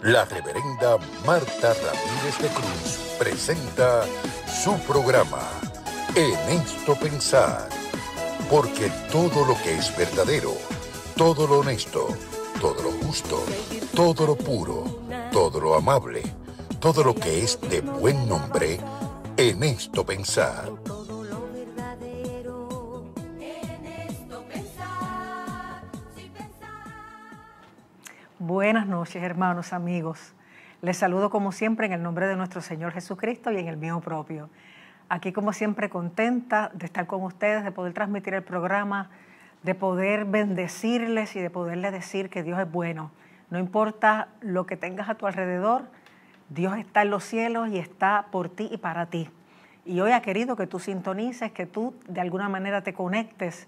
La reverenda Marta Ramírez de Cruz presenta su programa En Esto Pensar, porque todo lo que es verdadero, todo lo honesto, todo lo justo, todo lo puro, todo lo amable, todo lo que es de buen nombre, en esto pensar. Buenas noches, hermanos, amigos. Les saludo como siempre en el nombre de nuestro Señor Jesucristo y en el mío propio. Aquí como siempre contenta de estar con ustedes, de poder transmitir el programa, de poder bendecirles y de poderles decir que Dios es bueno. No importa lo que tengas a tu alrededor, Dios está en los cielos y está por ti y para ti. Y hoy ha querido que tú sintonices, que tú de alguna manera te conectes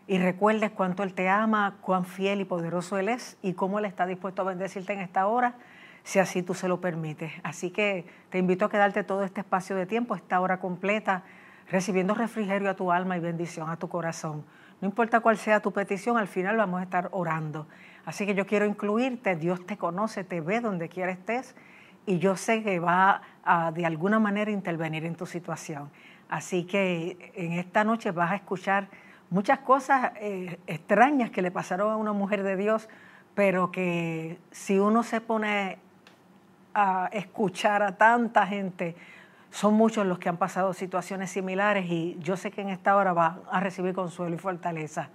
y recuerdes cuánto Él te ama, cuán fiel y poderoso Él es y cómo Él está dispuesto a bendecirte en esta hora, si así tú se lo permites. Así que te invito a quedarte todo este espacio de tiempo, esta hora completa, recibiendo refrigerio a tu alma y bendición a tu corazón. No importa cuál sea tu petición, al final vamos a estar orando. Así que yo quiero incluirte, Dios te conoce, te ve donde quiera estés y yo sé que va a de alguna manera intervenir en tu situación. Así que en esta noche vas a escuchar muchas cosas extrañas que le pasaron a una mujer de Dios, pero que si uno se pone a escuchar a tanta gente, son muchos los que han pasado situaciones similares y yo sé que en esta hora va a recibir consuelo y fortaleza.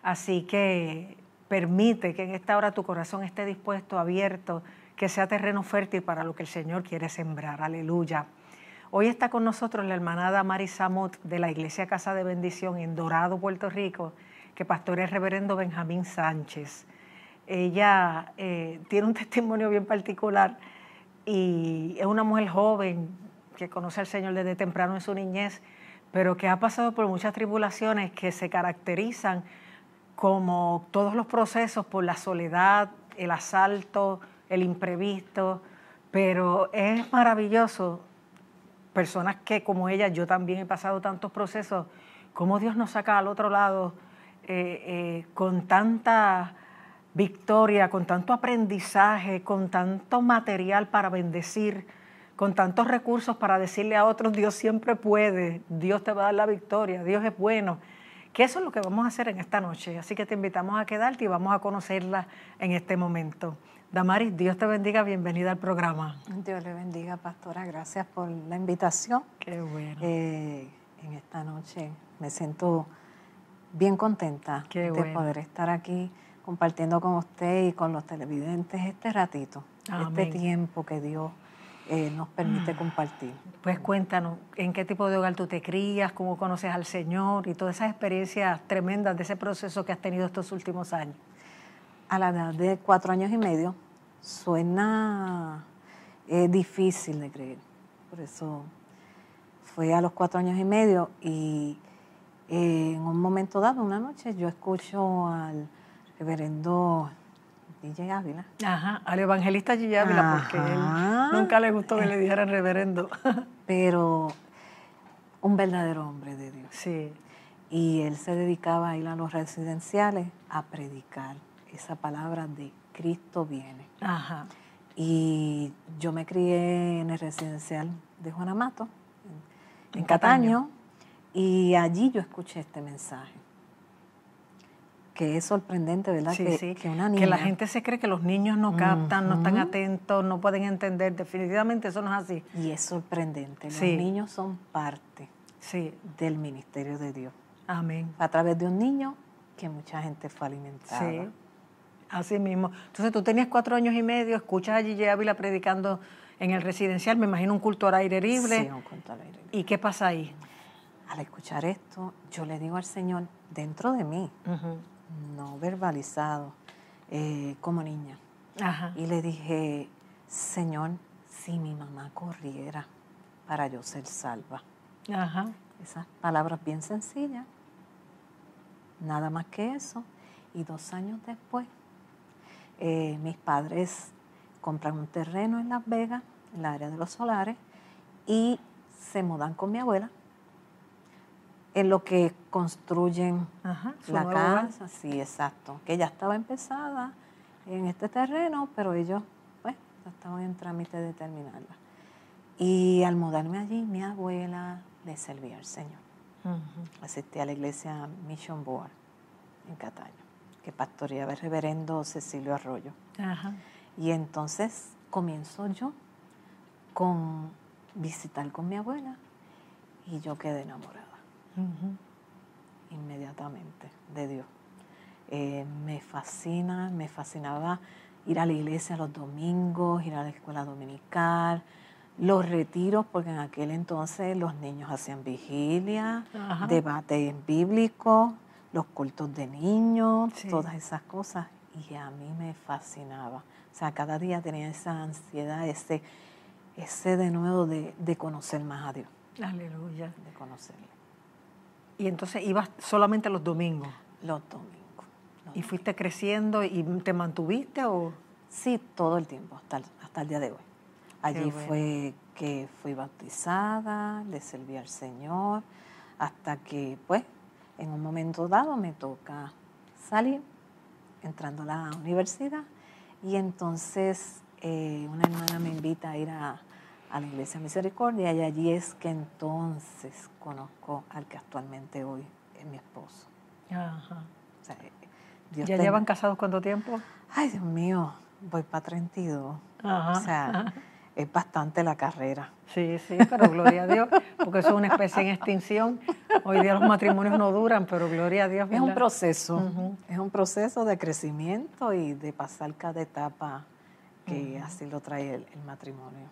Así que permite que en esta hora tu corazón esté dispuesto, abierto, que sea terreno fértil para lo que el Señor quiere sembrar. Aleluya. Hoy está con nosotros la hermana Damaris Samot de la Iglesia Casa de Bendición en Dorado, Puerto Rico, que pastorea el reverendo Benjamín Sánchez. Ella tiene un testimonio bien particular y es una mujer joven que conoce al Señor desde temprano en su niñez, pero que ha pasado por muchas tribulaciones que se caracterizan como todos los procesos por la soledad, el asalto, el imprevisto, pero es maravilloso. Personas que como ella, yo también he pasado tantos procesos, cómo Dios nos saca al otro lado con tanta victoria, con tanto aprendizaje, con tanto material para bendecir, con tantos recursos para decirle a otros, Dios siempre puede, Dios te va a dar la victoria, Dios es bueno. Que eso es lo que vamos a hacer en esta noche. Así que te invitamos a quedarte y vamos a conocerla en este momento. Damaris, Dios te bendiga, bienvenida al programa. Dios le bendiga, pastora, gracias por la invitación. Qué bueno. En esta noche me siento bien contenta de poder estar aquí compartiendo con usted y con los televidentes este ratito, este tiempo que Dios nos permite compartir. Pues cuéntanos, ¿en qué tipo de hogar tú te crías? ¿Cómo conoces al Señor? Y todas esas experiencias tremendas de ese proceso que has tenido estos últimos años. A la edad de 4 años y medio, suena difícil de creer. Por eso fue a los 4 años y medio y en un momento dado, una noche, yo escucho al reverendo DJ Ávila. Ajá, al evangelista DJ Ávila, porque él nunca le gustó que le dijeran reverendo. Pero un verdadero hombre de Dios. Sí. Y él se dedicaba a ir a los residenciales a predicar esa palabra de Cristo viene. Ajá. Y yo me crié en el residencial de Juan Amato, en Cataño, y allí yo escuché este mensaje. Que es sorprendente, ¿verdad? Sí, que una niña... Que la gente se cree que los niños no captan, no están atentos, no pueden entender. Definitivamente eso no es así. Y es sorprendente. Los niños son parte del ministerio de Dios. Amén. A través de un niño que mucha gente fue alimentada. Sí, así mismo. Entonces tú tenías 4 años y medio, escuchas a Gigi Ávila predicando en el residencial, me imagino un culto al aire libre. Sí, un culto al aire libre. ¿Y qué pasa ahí? Al escuchar esto, yo le digo al Señor, dentro de mí, no verbalizado, como niña. Ajá. Y le dije, Señor, si mi mamá corriera para yo ser salva. Ajá. Esas palabras bien sencillas, nada más que eso. Y 2 años después, mis padres compran un terreno en Las Vegas, en la área de los solares, y se mudan con mi abuela, en lo que construyen la casa. Sí, exacto. Que ya estaba empezada en este terreno, pero ellos pues estaban en trámite de terminarla. Y al mudarme allí, mi abuela le servía al Señor. Asistí a la iglesia Mission Board en Cataño, que pastoreaba el reverendo Cecilio Arroyo. Ajá. Y entonces comienzo yo con visitar con mi abuela y yo quedé enamorada inmediatamente de Dios. Me fascinaba ir a la iglesia los domingos, ir a la escuela dominical, los retiros, porque en aquel entonces los niños hacían vigilia, debates bíblicos, los cultos de niños, todas esas cosas, y a mí me fascinaba. O sea, cada día tenía esa ansiedad, ese de nuevo de conocer más a Dios. Aleluya. De conocerle. Y entonces ibas solamente los domingos. Los domingos. ¿Y fuiste creciendo y te mantuviste o...? Sí, todo el tiempo, hasta el día de hoy. Allí fue que fui bautizada, le serví al Señor, hasta que, pues, en un momento dado me toca salir, entrando a la universidad, y entonces una hermana me invita a ir a la Iglesia Misericordia, y allí es que entonces conozco al que actualmente hoy es mi esposo. Ajá. O sea, ¿Ya llevan casados cuánto tiempo? Ay, Dios mío, voy para 32. Ajá. O sea, es bastante la carrera. Sí, pero gloria a Dios, porque eso es una especie en extinción. Hoy día los matrimonios no duran, pero gloria a Dios, ¿verdad? Es un proceso, es un proceso de crecimiento y de pasar cada etapa que así lo trae el matrimonio.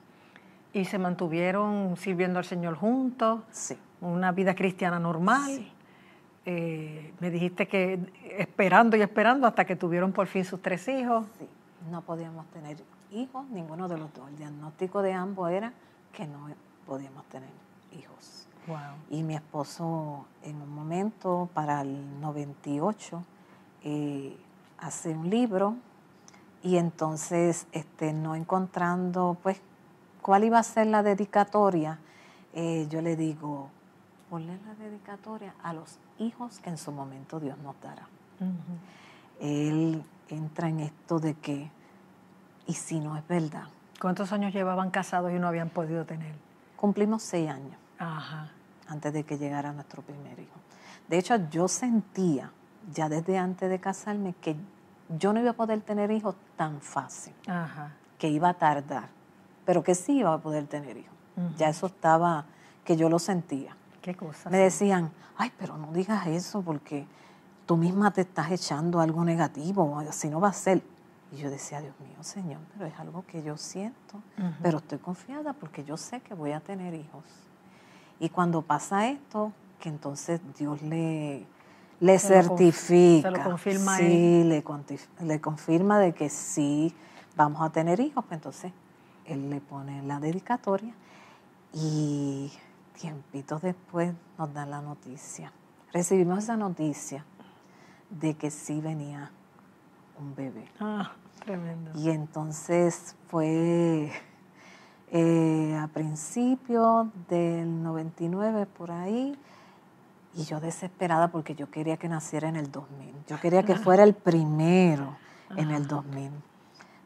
¿Y se mantuvieron sirviendo al Señor juntos? Sí. ¿Una vida cristiana normal? Sí. Me dijiste que esperando y esperando hasta que tuvieron por fin sus 3 hijos. Sí, no podíamos tener hijos, ninguno de los dos. El diagnóstico de ambos era que no podíamos tener hijos. Wow. Y mi esposo en un momento, para el 98, hace un libro y entonces no encontrando pues cuál iba a ser la dedicatoria, yo le digo, ponle la dedicatoria a los hijos que en su momento Dios nos dará. Él entra en esto de que, ¿y si no es verdad? ¿Cuántos años llevaban casados y no habían podido tener? Cumplimos 6 años antes de que llegara nuestro primer hijo. De hecho, yo sentía, ya desde antes de casarme, que yo no iba a poder tener hijos tan fácil, que iba a tardar, pero que sí iba a poder tener hijos. Ya eso estaba, que yo lo sentía. ¿Qué cosa? Me decían, ay, pero no digas eso porque tú misma te estás echando algo negativo, así no va a ser. Y yo decía, Dios mío, Señor, pero es algo que yo siento, pero estoy confiada porque yo sé que voy a tener hijos. Y cuando pasa esto, que entonces Dios le certifica. Se lo confirma. Sí, le confirma de que sí vamos a tener hijos, pues entonces Él le pone la dedicatoria y tiempitos después nos dan la noticia. Recibimos esa noticia de que sí venía un bebé. Tremendo. Y entonces fue a principios del 99 por ahí, y yo desesperada porque yo quería que naciera en el 2000. Yo quería que fuera el primero en el 2000.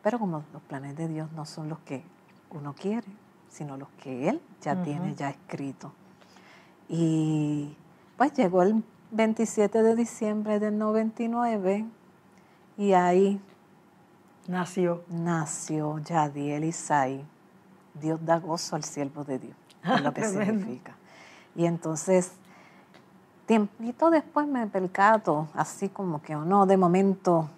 Pero como los planes de Dios no son los que uno quiere, sino los que Él ya tiene ya escrito. Y pues llegó el 27 de diciembre del 99 y ahí nació Yadiel Isaí. Dios da gozo al siervo de Dios, es lo que significa. Y entonces, tiempito después me percato, así como que no, de momento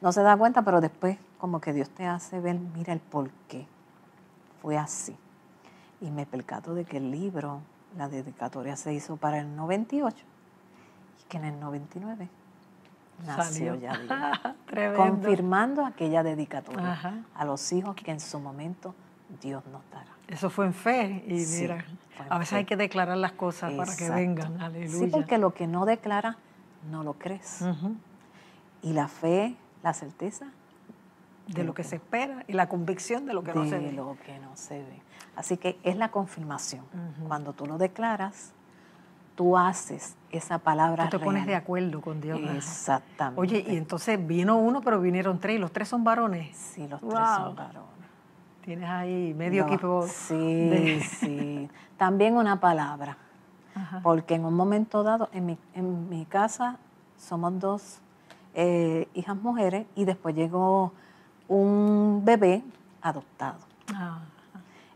no se da cuenta, pero después como que Dios te hace ver, mira el porqué. Fue así. Y me percato de que el libro, la dedicatoria se hizo para el 98 y que en el 99 nació Yadiel. Confirmando aquella dedicatoria a los hijos que en su momento Dios nos dará. Eso fue en fe y sí, mira, a veces hay que declarar las cosas para que vengan. Aleluya. Sí, porque lo que no declara, no lo crees. Y la fe, la certeza de lo que se espera y la convicción de lo que no se ve. De lo que no se ve. Así que es la confirmación. Cuando tú lo declaras, tú haces esa palabra tú te real. pones de acuerdo con Dios. Exactamente. Oye, y entonces vino uno, pero vinieron 3, ¿y los 3 son varones? Sí, los 3 son varones. Tienes ahí medio equipo. Sí, sí. También una palabra. Ajá. Porque en un momento dado, en mi casa somos dos hijas mujeres y después llegó un bebé adoptado. Ah,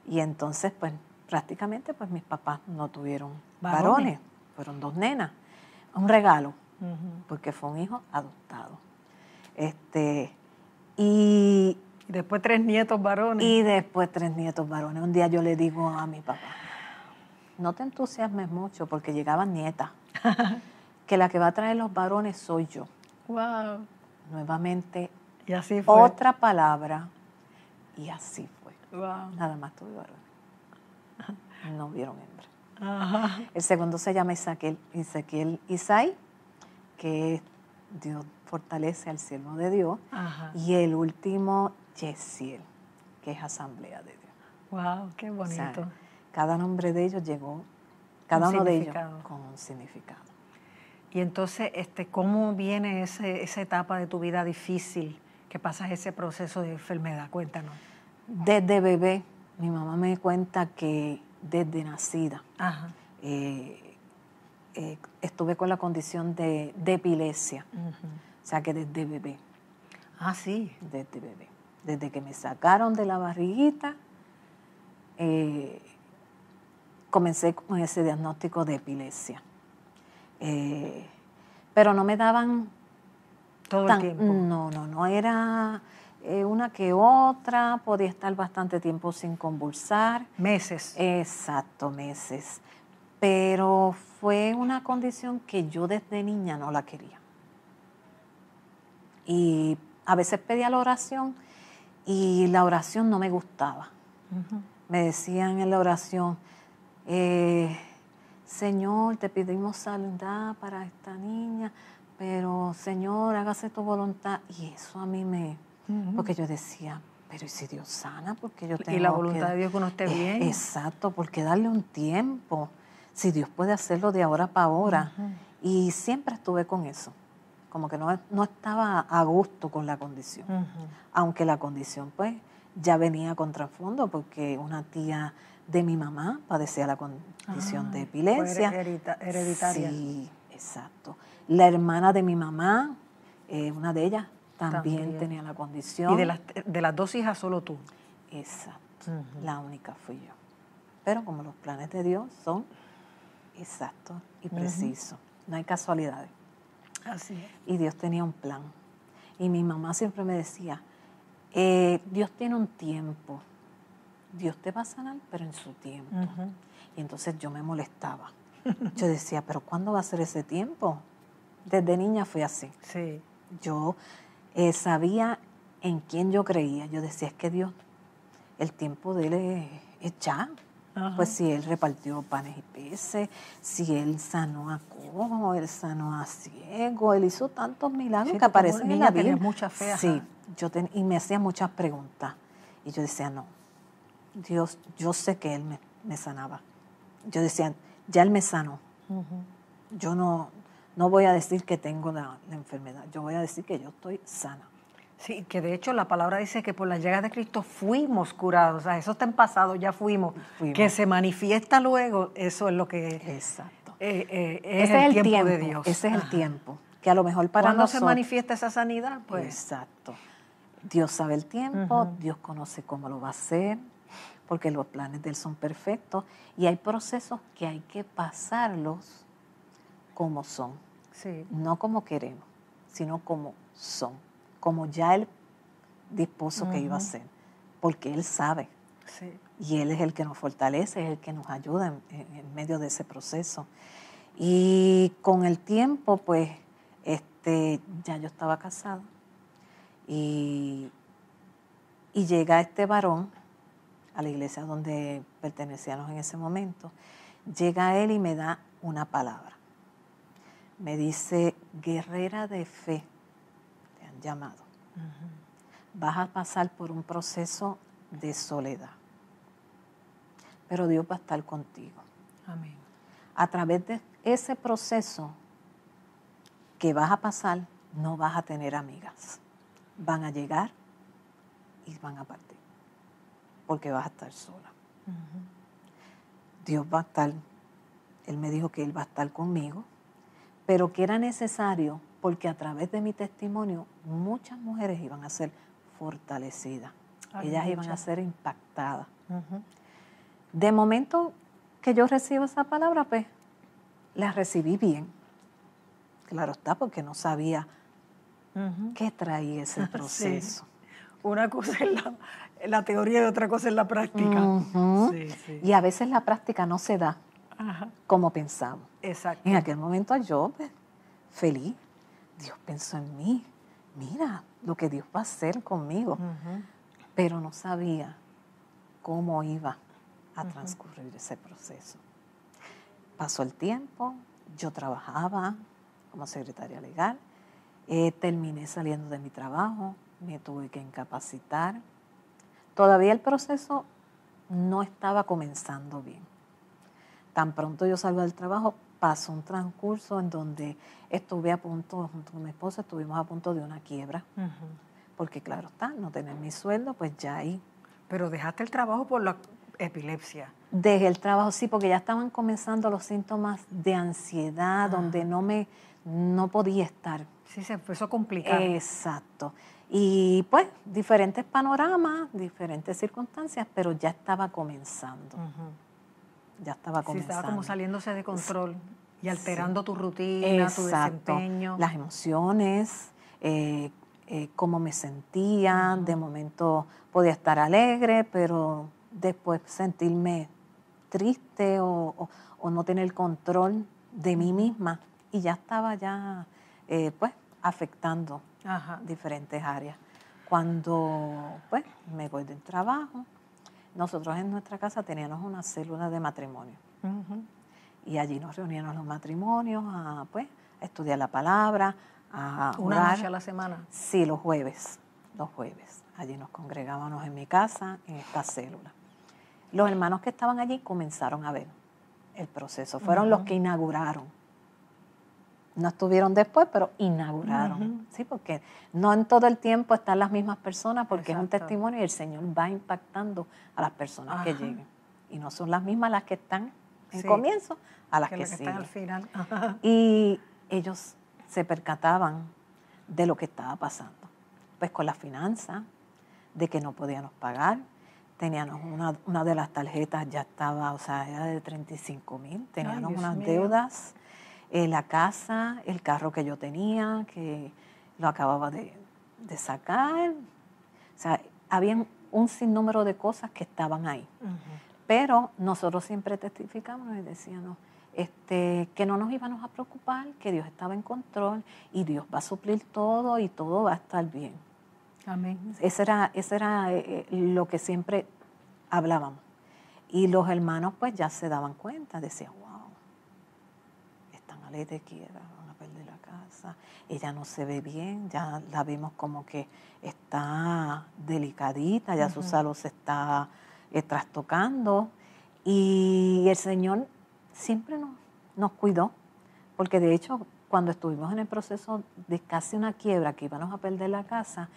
Y entonces, pues, prácticamente, pues, mis papás no tuvieron ¿Varones? varones. Fueron dos nenas. Un regalo, ujú. porque fue un hijo adoptado. Y Después 3 nietos varones. Y después 3 nietos varones. Un día yo le digo a mi papá, no te entusiasmes mucho porque llegaban nietas, que la que va a traer los varones soy yo. Wow. Nuevamente, Y así fue. otra palabra, y así fue. Wow. Nada más tuve varones. No vieron hembra. Ajá. El segundo se llama Ezequiel Isai, que Dios fortalece al siervo de Dios. Ajá. Y el último, Yesiel, que es Asamblea de Dios. Wow, qué bonito. O sea, cada nombre de ellos llegó, cada uno de ellos significado. con un significado. Y entonces, ¿cómo viene esa etapa de tu vida difícil que pasas ese proceso de enfermedad? Cuéntanos. Desde bebé, mi mamá me cuenta que desde nacida Ajá. estuve con la condición de epilepsia. Ujú. O sea que desde bebé, Ah, sí. desde bebé. Desde que me sacaron de la barriguita, comencé con ese diagnóstico de epilepsia. Pero no me daban Todo el tiempo. No, era una que otra, podía estar bastante tiempo sin convulsar. Meses. Exacto, meses. Pero fue una condición que yo desde niña no la quería. Y a veces pedía la oración y la oración no me gustaba. Ujú. Me decían en la oración, Señor, te pedimos sanidad para esta niña, pero Señor, hágase tu voluntad. Y eso a mí porque yo decía, pero ¿y si Dios sana? Porque yo tengo Y la voluntad de Dios que uno esté bien. Exacto, porque darle un tiempo. Si Dios puede hacerlo de ahora para ahora. Ujú. Y siempre estuve con eso. Como que no estaba a gusto con la condición. Ujú. Aunque la condición, pues, ya venía con trasfondo, porque una tía de mi mamá padecía la condición de epilepsia. Fue hereditaria. Sí, exacto. La hermana de mi mamá, una de ellas, también tenía la condición. Y de las 2 hijas, solo tú. Exacto. Ujú. La única fui yo. Pero como los planes de Dios son exactos y precisos, no hay casualidades. Así es. Y Dios tenía un plan. Y mi mamá siempre me decía, Dios tiene un tiempo. Dios te va a sanar, pero en su tiempo. Ujú. Y entonces yo me molestaba. Yo decía, ¿pero cuándo va a ser ese tiempo? Desde niña fui así. Sí. Yo sabía en quién yo creía. Yo decía, es que Dios, el tiempo de Él es ya. Ajá. Pues si Él repartió panes y peces, si Él sanó a cojo, Él sanó a ciego, Él hizo tantos milagros Sí, que aparecen como en niña la Biblia. tenías mucha fe, ajá. Sí, y me hacía muchas preguntas. Y yo decía, no, Dios, yo sé que Él me sanaba. Yo decía, ya Él me sanó. Ujú. Yo no voy a decir que tengo la enfermedad, yo voy a decir que yo estoy sana. Sí, que de hecho la palabra dice que por la llegada de Cristo fuimos curados. O sea, eso está en pasado, ya fuimos. Que se manifiesta luego, eso es lo que Exacto. es Ese el tiempo de Dios. Ese es el Ajá. tiempo. Que a lo mejor para ¿Cuándo nosotros... se manifiesta esa sanidad? Pues Exacto. Dios sabe el tiempo, Dios conoce cómo lo va a hacer, porque los planes de Él son perfectos y hay procesos que hay que pasarlos como son. sí. No como queremos, sino como son, como ya Él dispuso que iba a ser, porque Él sabe. Sí. Y Él es el que nos fortalece, es el que nos ayuda en medio de ese proceso. Y con el tiempo, pues, ya yo estaba casada y llega este varón a la iglesia donde pertenecíamos en ese momento. Llega él y me da una palabra. Me dice, guerrera de fe, te han llamado. Vas a pasar por un proceso de soledad, pero Dios va a estar contigo. Amén. A través de ese proceso que vas a pasar, no vas a tener amigas. Van a llegar y van a partir. porque vas a estar sola. Dios va a estar, Él me dijo que Él va a estar conmigo, pero que era necesario porque a través de mi testimonio muchas mujeres iban a ser fortalecidas. Ellas iban a ser impactadas. De momento que yo recibo esa palabra, pues la recibí bien. Claro está, porque no sabía qué traía ese proceso. Sí. Una cosa es la teoría y otra cosa es la práctica. Sí, sí. Y a veces la práctica no se da como pensamos. Exacto. En aquel momento yo, pues, feliz, Dios pensó en mí. Mira lo que Dios va a hacer conmigo. Pero no sabía cómo iba a transcurrir ese proceso. Pasó el tiempo, yo trabajaba como secretaria legal, terminé saliendo de mi trabajo, me tuve que incapacitar. Todavía el proceso no estaba comenzando bien. Tan pronto yo salgo del trabajo, pasó un transcurso en donde estuve a punto, junto con mi esposa, estuvimos a punto de una quiebra. Porque claro está, no tener mi sueldo, pues ya ahí. Pero dejaste el trabajo por la epilepsia. Dejé el trabajo, sí, porque ya estaban comenzando los síntomas de ansiedad, donde no podía estar. Sí, se empezó a complicar. Exacto. Y pues, diferentes panoramas, diferentes circunstancias, pero ya estaba comenzando. Ya estaba comenzando. Sí, estaba como saliéndose de control y alterando tu rutina, tu desempeño. Las emociones, cómo me sentía. De momento podía estar alegre, pero después sentirme triste o no tener control de mí misma. Y ya estaba pues afectando diferentes áreas. Cuando pues me voy del trabajo, nosotros en nuestra casa teníamos una célula de matrimonio. Y allí nos reuníamos los matrimonios a estudiar la palabra, a orar. ¿Una noche a la semana? Sí, los jueves. Allí nos congregábamos en mi casa, en esta célula. Los hermanos que estaban allí comenzaron a ver el proceso. Fueron los que inauguraron. No estuvieron después, pero inauguraron. Sí, porque no en todo el tiempo están las mismas personas, porque es un testimonio y el Señor va impactando a las personas que lleguen. Y no son las mismas las que están en comienzo a las que siguen. Están al final. Y ellos se percataban de lo que estaba pasando. Pues con la finanza, de que no podíamos pagar. Teníamos una de las tarjetas, ya estaba, o sea, era de 35,000. Teníamos unas deudas. La casa, el carro que yo tenía, que lo acababa de sacar. O sea, había un sinnúmero de cosas que estaban ahí. Pero nosotros siempre testificamos y decíamos que no nos íbamos a preocupar, que Dios estaba en control y Dios va a suplir todo y todo va a estar bien. Amén. Ese era lo que siempre hablábamos. Y los hermanos pues ya se daban cuenta, decían, wow, están a ley de quiebra, van a perder la casa, ella no se ve bien, ya la vimos como que está delicadita, ya su salud se está trastocando. Y el Señor siempre nos cuidó, porque de hecho cuando estuvimos en el proceso de casi una quiebra, que íbamos a perder la casa,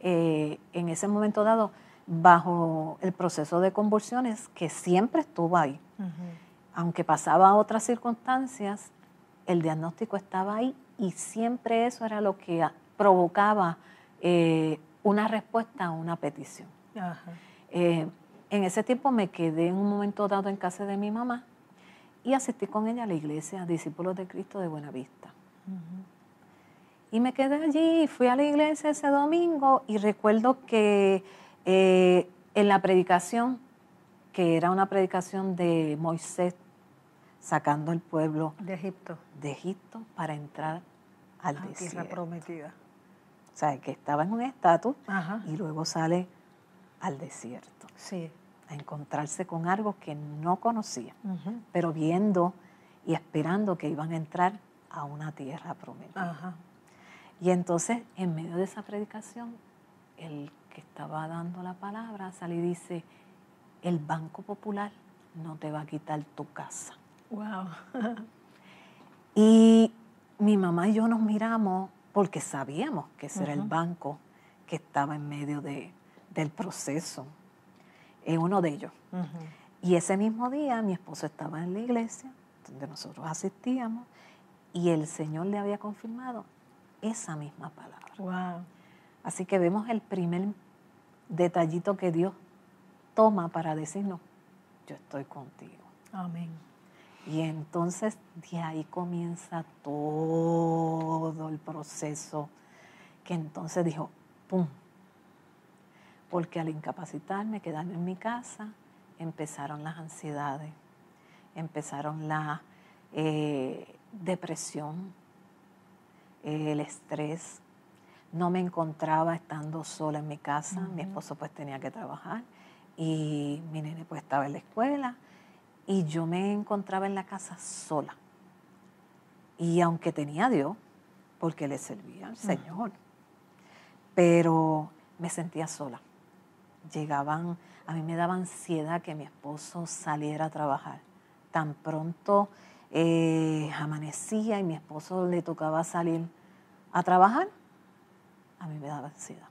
en ese momento dado, bajo el proceso de convulsiones, que siempre estuvo ahí, aunque pasaba otras circunstancias, el diagnóstico estaba ahí y siempre eso era lo que provocaba una respuesta a una petición. En ese tiempo me quedé en un momento dado en casa de mi mamá y asistí con ella a la iglesia Discípulos de Cristo de Buenavista. Y me quedé allí, fui a la iglesia ese domingo y recuerdo que en la predicación, que era una predicación de Moisés sacando al pueblo de Egipto para entrar al desierto. Tierra prometida. O sea, que estaba en un estatus y luego sale al desierto. Sí. A encontrarse con algo que no conocía, pero viendo y esperando que iban a entrar a una tierra prometida. Y entonces, en medio de esa predicación, el que estaba dando la palabra sale y dice, el Banco Popular no te va a quitar tu casa. Wow. Y mi mamá y yo nos miramos porque sabíamos que ese era el banco que estaba en medio del proceso. uno de ellos. Ujú. Y ese mismo día mi esposo estaba en la iglesia donde nosotros asistíamos y el Señor le había confirmado esa misma palabra. Wow. Así que vemos el primer detallito que Dios toma para decirnos, yo estoy contigo. Amén. Y entonces de ahí comienza todo el proceso que entonces dijo, ¡pum! Porque al incapacitarme, quedarme en mi casa, empezaron las ansiedades, empezaron la depresión, el estrés. No me encontraba estando sola en mi casa, mi esposo pues tenía que trabajar y mi nene pues estaba en la escuela y yo me encontraba en la casa sola. Y aunque tenía a Dios, porque le servía al Señor, pero me sentía sola. A mí me daba ansiedad que mi esposo saliera a trabajar. Tan pronto amanecía y mi esposo le tocaba salir a trabajar, a mí me daba ansiedad.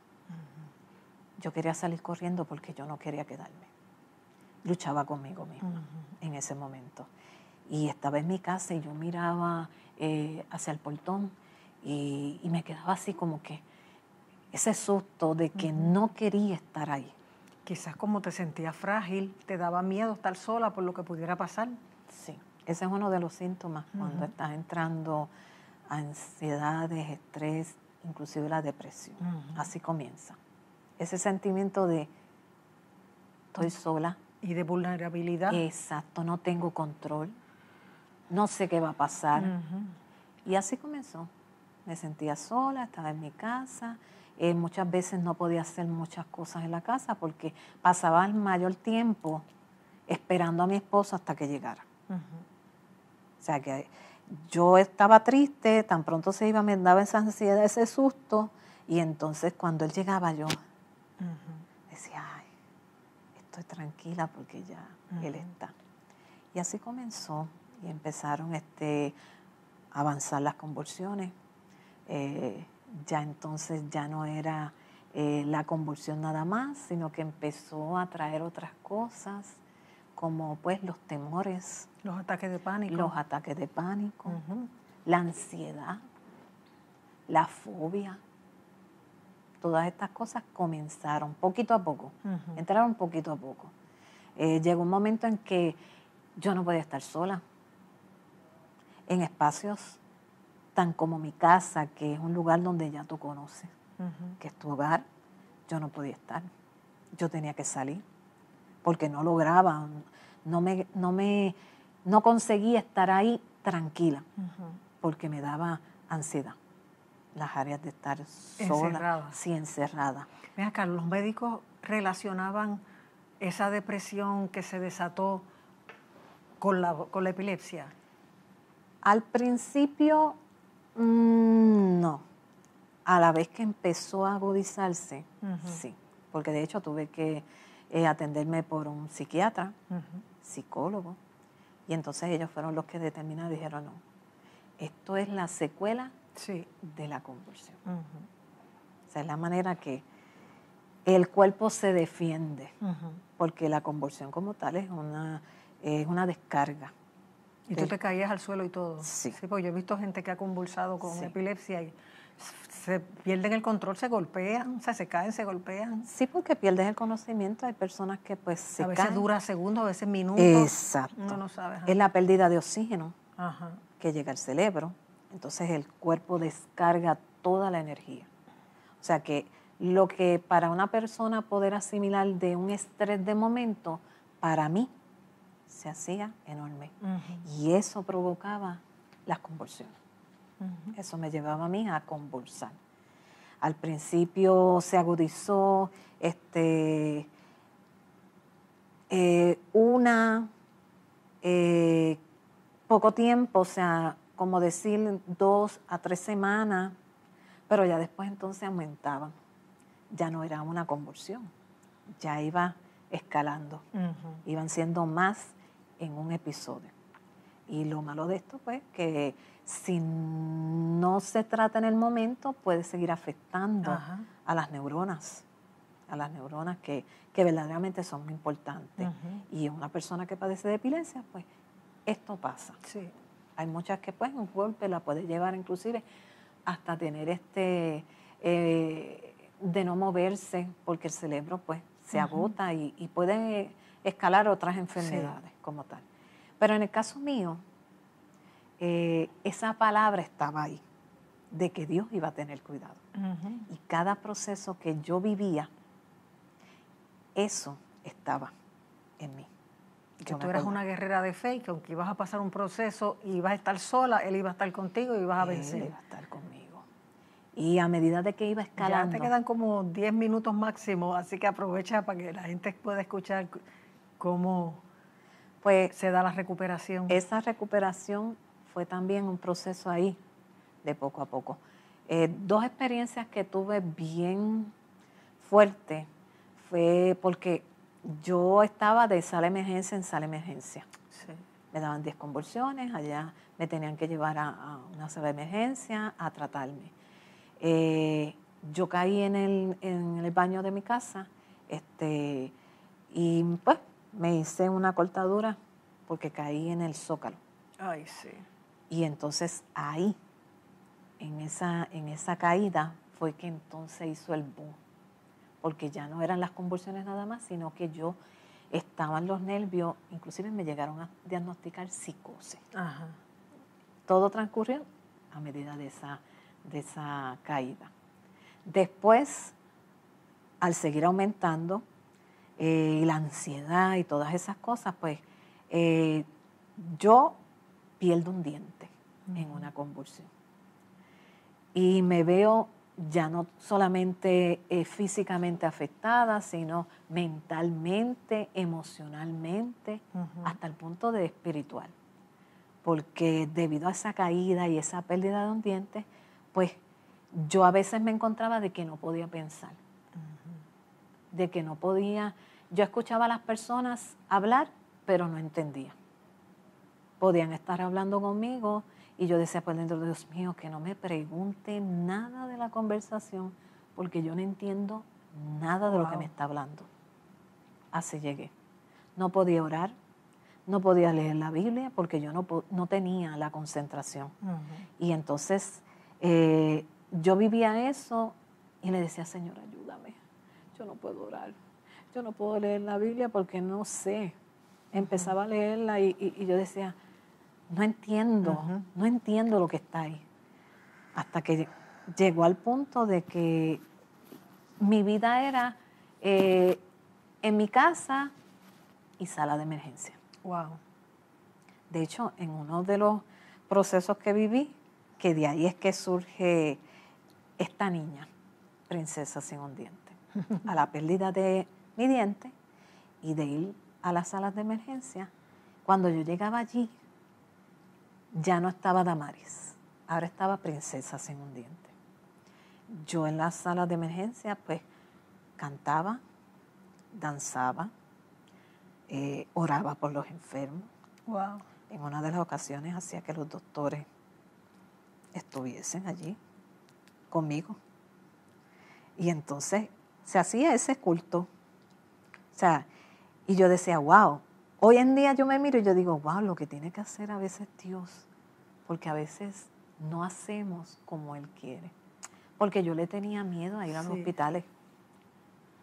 Yo quería salir corriendo porque yo no quería quedarme. Luchaba conmigo misma en ese momento. Y estaba en mi casa y yo miraba hacia el portón y me quedaba así como que ese susto de que no quería estar ahí. Quizás como te sentías frágil, te daba miedo estar sola por lo que pudiera pasar. Sí, ese es uno de los síntomas cuando estás entrando a ansiedades, estrés, inclusive la depresión. Así comienza. Ese sentimiento de estoy sola. Y de vulnerabilidad. Exacto, no tengo control, no sé qué va a pasar. Y así comenzó. Me sentía sola, estaba en mi casa. Muchas veces no podía hacer muchas cosas en la casa porque pasaba el mayor tiempo esperando a mi esposo hasta que llegara. O sea que yo estaba triste, tan pronto se iba, me daba esa ansiedad, ese susto, y entonces cuando él llegaba yo decía, ay, estoy tranquila porque ya él está. Y así comenzó y empezaron a avanzar las convulsiones. Ya entonces ya no era la convulsión nada más, sino que empezó a traer otras cosas, como pues los temores. Los ataques de pánico. Los ataques de pánico, la ansiedad, la fobia. Todas estas cosas comenzaron poquito a poco, entraron poquito a poco. Llegó un momento en que yo no podía estar sola en espacios tan como mi casa, que es un lugar donde ya tú conoces, que es tu hogar. Yo no podía estar. Yo tenía que salir porque no lograba, no conseguía estar ahí tranquila porque me daba ansiedad. Las áreas de estar sola, sí, encerrada. Mira, Carlos, los médicos relacionaban esa depresión que se desató con la epilepsia. Al principio, no. A la vez que empezó a agudizarse, sí. Porque de hecho tuve que atenderme por un psiquiatra, psicólogo. Y entonces ellos fueron los que determinaron, dijeron, no, esto es la secuela de la convulsión. O sea, es la manera que el cuerpo se defiende, porque la convulsión como tal es una descarga. ¿Y tú te caías al suelo y todo? Sí. Sí, porque yo he visto gente que ha convulsado con epilepsia y se pierden el control, se golpean, o sea, se caen, se golpean. Sí, porque pierdes el conocimiento. Hay personas que pues se caen. A veces dura segundos, a veces minutos. Exacto. Uno no sabe. Es la pérdida de oxígeno que llega al cerebro. Entonces el cuerpo descarga toda la energía. O sea que lo que para una persona poder asimilar de un estrés de momento, para mí se hacía enorme. Y eso provocaba las convulsiones. Eso me llevaba a mí a convulsar. Al principio se agudizó poco tiempo, o sea, como decir 2 a 3 semanas, pero ya después entonces aumentaban. Ya no era una convulsión, ya iba escalando. Iban siendo más en un episodio. Y lo malo de esto, pues, que si no se trata en el momento, puede seguir afectando a las neuronas. a las neuronas que verdaderamente son importantes. Y una persona que padece de epilepsia, pues esto pasa. Sí. Hay muchas que pues un golpe la puede llevar inclusive hasta tener de no moverse, porque el cerebro pues se agota y puede escalar otras enfermedades como tal. Pero en el caso mío, esa palabra estaba ahí, de que Dios iba a tener cuidado. Y cada proceso que yo vivía, eso estaba en mí. Que tú eras una guerrera de fe y que aunque ibas a pasar un proceso y ibas a estar sola, Él iba a estar contigo y ibas a vencer. Él iba a estar conmigo. Y a medida de que iba escalando... Ya te quedan como 10 minutos máximo, así que aprovecha para que la gente pueda escuchar cómo pues, se da la recuperación. Esa recuperación fue también un proceso ahí, de poco a poco. 2 experiencias que tuve bien fuertes fue porque yo estaba de sala de emergencia en sala de emergencia. Sí. Me daban 10 convulsiones, allá me tenían que llevar a una sala de emergencia a tratarme. Yo caí en el baño de mi casa y pues me hice una cortadura porque caí en el zócalo. Ay, sí. Y entonces ahí, en esa caída, fue que entonces hizo el boom. Porque ya no eran las convulsiones nada más, sino que yo estaba en los nervios, inclusive me llegaron a diagnosticar psicosis. Ajá. Todo transcurrió a medida de esa caída. Después, al seguir aumentando, y la ansiedad y todas esas cosas, pues yo pierdo un diente en una convulsión. Y me veo ya no solamente físicamente afectada, sino mentalmente, emocionalmente, hasta el punto de espiritual. Porque debido a esa caída y esa pérdida de un diente, pues yo a veces me encontraba de que no podía pensar, de que no podía. Yo escuchaba a las personas hablar, pero no entendía. Podían estar hablando conmigo y yo decía por dentro, Dios mío, que no me pregunte nada de la conversación porque yo no entiendo nada de lo que me está hablando. Así llegué. No podía orar, no podía leer la Biblia porque yo no tenía la concentración. Y entonces yo vivía eso y le decía, Señor, ayúdame. Yo no puedo orar, yo no puedo leer la Biblia porque no sé. Empezaba a leerla y yo decía, no entiendo lo que está ahí. Hasta que llegó al punto de que mi vida era en mi casa y sala de emergencia. Wow. De hecho, en uno de los procesos que viví, que de ahí es que surge esta niña, princesa sin un diente, a la pérdida de mi diente y de ir a las salas de emergencia. Cuando yo llegaba allí, ya no estaba Damaris, ahora estaba princesa sin un diente. Yo en las salas de emergencia, pues, cantaba, danzaba, oraba por los enfermos. Wow. En una de las ocasiones hacía que los doctores estuviesen allí conmigo. Y entonces se hacía ese culto. O sea, y yo decía, wow. Hoy en día yo me miro y yo digo, wow, lo que tiene que hacer a veces Dios, porque a veces no hacemos como Él quiere. Porque yo le tenía miedo a ir a los hospitales.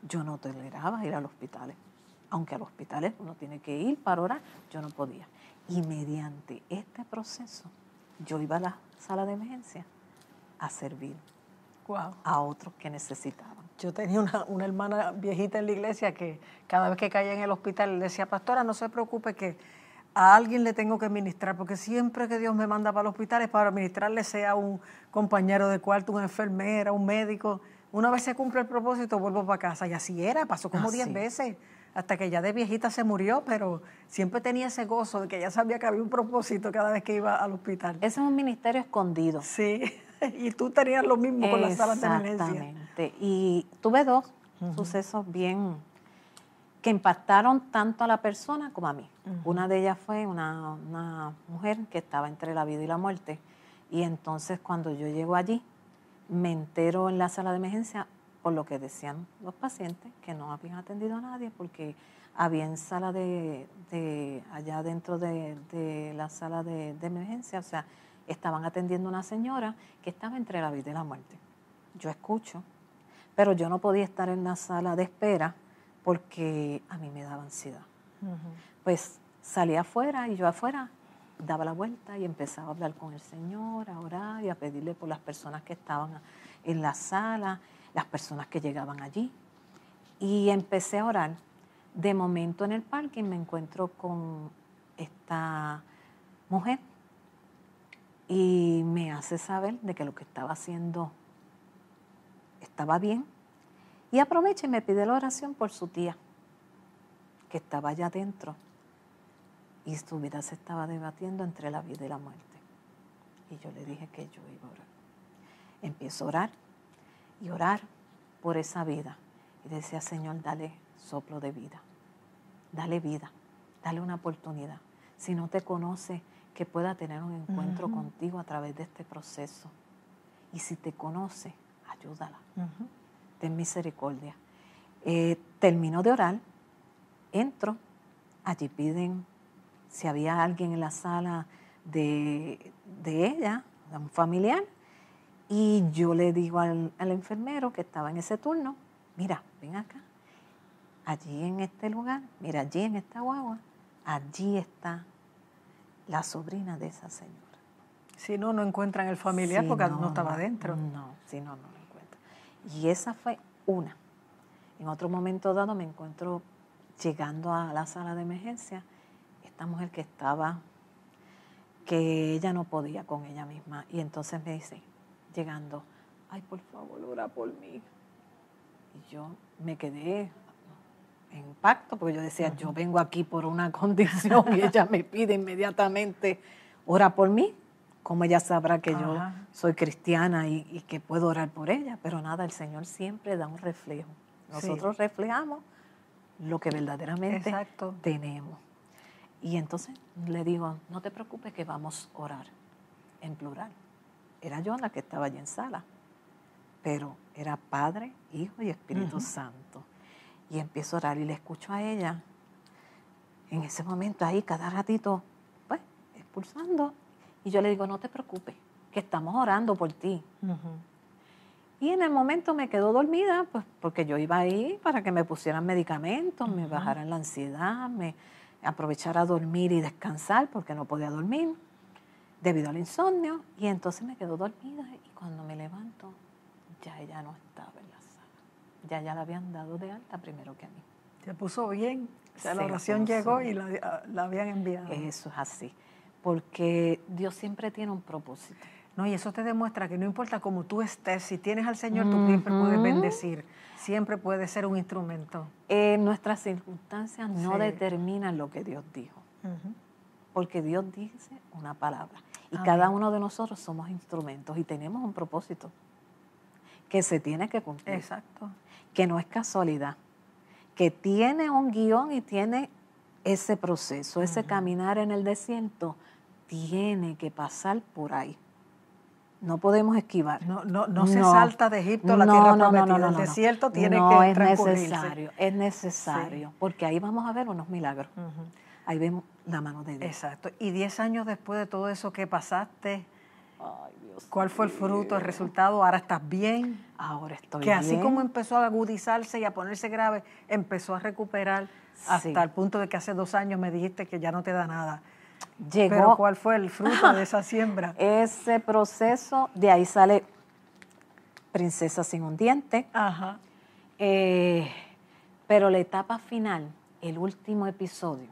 Yo no toleraba ir a los hospitales. Aunque a los hospitales uno tiene que ir para orar, yo no podía. Y mediante este proceso, yo iba a la sala de emergencia a servir a otros que necesitaban. Yo tenía una hermana viejita en la iglesia que cada vez que caía en el hospital le decía, pastora, no se preocupe que a alguien le tengo que ministrar, porque siempre que Dios me manda para los hospitales para ministrarle, sea un compañero de cuarto, una enfermera, un médico, una vez se cumple el propósito, vuelvo para casa. Y así era, pasó como 10 veces, hasta que ya de viejita se murió, pero siempre tenía ese gozo de que ya sabía que había un propósito cada vez que iba al hospital. Ese es un ministerio escondido. Sí, y tú tenías lo mismo con las salas de emergencia. Exactamente. Y tuve 2 sucesos bien que impactaron tanto a la persona como a mí. Una de ellas fue una mujer que estaba entre la vida y la muerte. Y entonces cuando yo llego allí, me entero en la sala de emergencia por lo que decían los pacientes, que no habían atendido a nadie porque había en sala allá dentro de la sala de emergencia, o sea, estaban atendiendo a una señora que estaba entre la vida y la muerte. Yo escucho, pero yo no podía estar en la sala de espera porque a mí me daba ansiedad. Pues salí afuera y yo afuera daba la vuelta y empezaba a hablar con el Señor, a orar y a pedirle por las personas que estaban en la sala, las personas que llegaban allí. Y empecé a orar. De momento en el parking me encuentro con esta mujer y me hace saber de que lo que estaba haciendo estaba bien. Y aprovecha y me pide la oración por su tía, que estaba allá adentro. Y su vida se estaba debatiendo entre la vida y la muerte. Y yo le dije que yo iba a orar. Empiezo a orar y orar por esa vida. Y decía, Señor, dale soplo de vida. Dale vida. Dale una oportunidad. Si no te conoce, que pueda tener un encuentro contigo a través de este proceso. Y si te conoce, ayúdala. Ten misericordia. Termino de orar, entro, allí piden si había alguien en la sala de ella, un familiar, y yo le digo al enfermero que estaba en ese turno, mira, ven acá, allí en este lugar, mira, allí en esta guagua, allí está la sobrina de esa señora. Si no encuentran el familiar Sí, porque no estaba adentro. No lo encuentran. Y esa fue una. En otro momento dado me encuentro llegando a la sala de emergencia, esta mujer que ella no podía con ella misma. Y entonces me dice, llegando, ay, por favor, ora por mí. Y yo me quedé en impacto, porque yo decía, yo vengo aquí por una condición y ella me pide inmediatamente, ora por mí. ¿Cómo ella sabrá que yo soy cristiana y que puedo orar por ella? Pero nada, el Señor siempre da un reflejo. Nosotros reflejamos lo que verdaderamente tenemos. Y entonces le digo, no te preocupes que vamos a orar, en plural. Era yo la que estaba allí en sala, pero era Padre, Hijo y Espíritu Santo. Y empiezo a orar y le escucho a ella, en ese momento ahí, cada ratito, pues, expulsando. Y yo le digo, no te preocupes, que estamos orando por ti. Y en el momento me quedo dormida, pues porque yo iba ahí para que me pusieran medicamentos, me bajaran la ansiedad, me aprovechara a dormir y descansar porque no podía dormir debido al insomnio. Y entonces me quedo dormida y cuando me levanto, ya ella no estaba en la sala. Ya la habían dado de alta primero que a mí. Se puso bien, o sea, la oración llegó y la habían enviado. Eso es así, porque Dios siempre tiene un propósito. No, y eso te demuestra que no importa cómo tú estés, si tienes al Señor, tú siempre puedes bendecir, siempre puedes ser un instrumento. Nuestras circunstancias no determinan lo que Dios dijo, porque Dios dice una palabra. Y cada uno de nosotros somos instrumentos y tenemos un propósito que se tiene que cumplir. Exacto. Que no es casualidad, que tiene un guión y tiene ese proceso, ese caminar en el desierto, tiene que pasar por ahí. No podemos esquivar. No se salta de Egipto a la tierra prometida. El desierto tiene que transcurrirse. Es necesario, porque ahí vamos a ver unos milagros. Ahí vemos la mano de Dios. Exacto. Y 10 años después de todo eso que pasaste, ay, Dios ¿cuál fue el fruto, el resultado? ¿Ahora estás bien? Ahora estoy bien. Que así bien. como empezó a agudizarse y a ponerse grave, empezó a recuperar hasta el punto de que hace 2 años me dijiste que ya no te da nada. Llegó. Pero ¿cuál fue el fruto de esa siembra? Ese proceso, de ahí sale Princesa sin un diente. Pero la etapa final, el último episodio,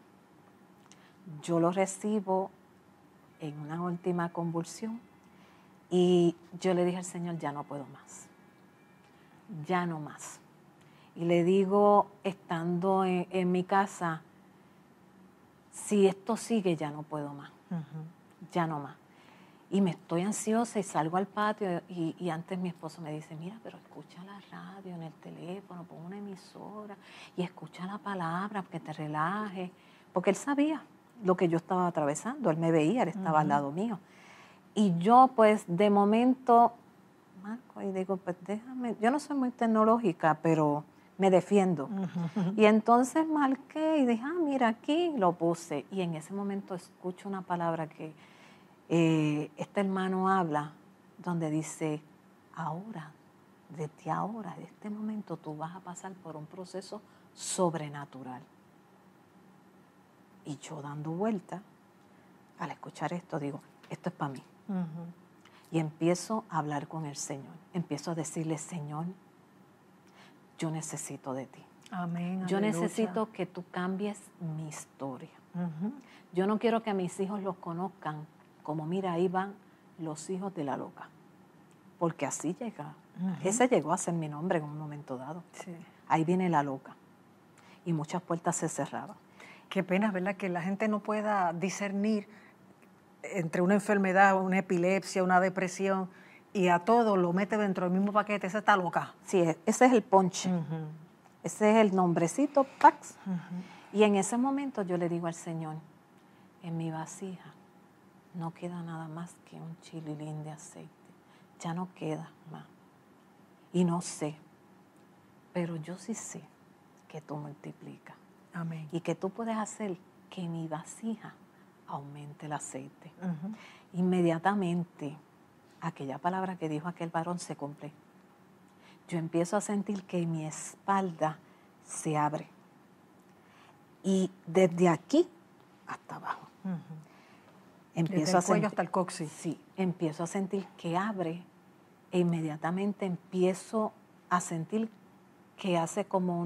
yo lo recibo en una última convulsión y yo le dije al Señor, ya no puedo más, ya no más. Y le digo, estando en mi casa, si esto sigue, ya no puedo más, ya no más. Y me estoy ansiosa y salgo al patio y antes mi esposo me dice, mira, pero escucha la radio en el teléfono, pon una emisora y escucha la palabra, que te relajes. Porque él sabía lo que yo estaba atravesando, él me veía, él estaba al lado mío. Y yo pues de momento marco y digo, pues déjame, yo no soy muy tecnológica, pero me defiendo. Y entonces marqué y dije, mira aquí, lo puse. Y en ese momento escucho una palabra que este hermano habla, donde dice, ahora, desde ahora, de este momento, tú vas a pasar por un proceso sobrenatural. Y yo dando vuelta, al escuchar esto, digo, esto es para mí. Y empiezo a hablar con el Señor. Empiezo a decirle, Señor, yo necesito de ti. Amén. Yo Aleluya. necesito que tú cambies mi historia. Yo no quiero que a mis hijos los conozcan como, mira, ahí van los hijos de la loca. Porque así llega. Ese llegó a ser mi nombre en un momento dado. Sí. Ahí viene la loca. Y muchas puertas se cerraban. Qué pena, ¿verdad? Que la gente no pueda discernir entre una enfermedad, una epilepsia, una depresión, y a todo lo mete dentro del mismo paquete. Esa está loca. Sí, ese es el ponche. Ese es el nombrecito, Pax. Y en ese momento yo le digo al Señor, en mi vasija no queda nada más que un chililín de aceite. Ya no queda más. Y no sé, pero yo sí sé que tú multiplicas. Amén. Y que tú puedes hacer que mi vasija aumente el aceite. Inmediatamente, aquella palabra que dijo aquel varón se cumple. Yo empiezo a sentir que mi espalda se abre. Y desde aquí hasta abajo. Desde el cuello hasta el coxis. Sí, empiezo a sentir que abre e inmediatamente empiezo a sentir que hace como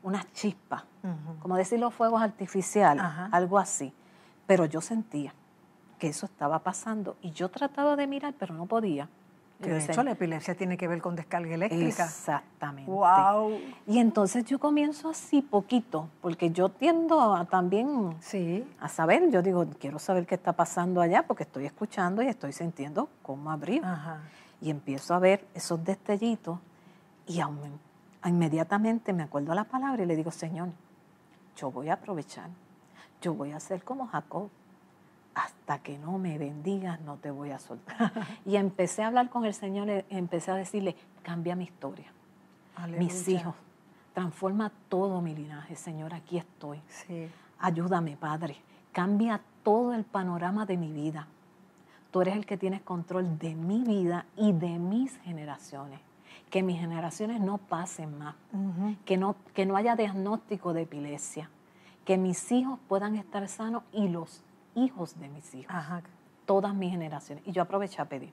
unas chispas, como decir los fuegos artificiales, algo así. Pero yo sentía que eso estaba pasando y yo trataba de mirar, pero no podía. Que de hecho la epilepsia tiene que ver con descarga eléctrica. Exactamente. ¡Wow! Y entonces yo comienzo así poquito, porque yo tiendo a también a saber, yo digo, quiero saber qué está pasando allá, porque estoy escuchando y estoy sintiendo cómo abrió. Y empiezo a ver esos destellitos y inmediatamente me acuerdo la palabra y le digo, Señor, yo voy a aprovechar, yo voy a hacer como Jacob. Hasta que no me bendigas, no te voy a soltar. Y empecé a hablar con el Señor, empecé a decirle, cambia mi historia. Aleluya. Mis hijos, transforma todo mi linaje, Señor, aquí estoy. Sí. Ayúdame, Padre, cambia todo el panorama de mi vida. Tú eres el que tienes control de mi vida y de mis generaciones. Que mis generaciones no pasen más, que no haya diagnóstico de epilepsia, que mis hijos puedan estar sanos y los hijos de mis hijos, todas mis generaciones. Y yo aproveché a pedir.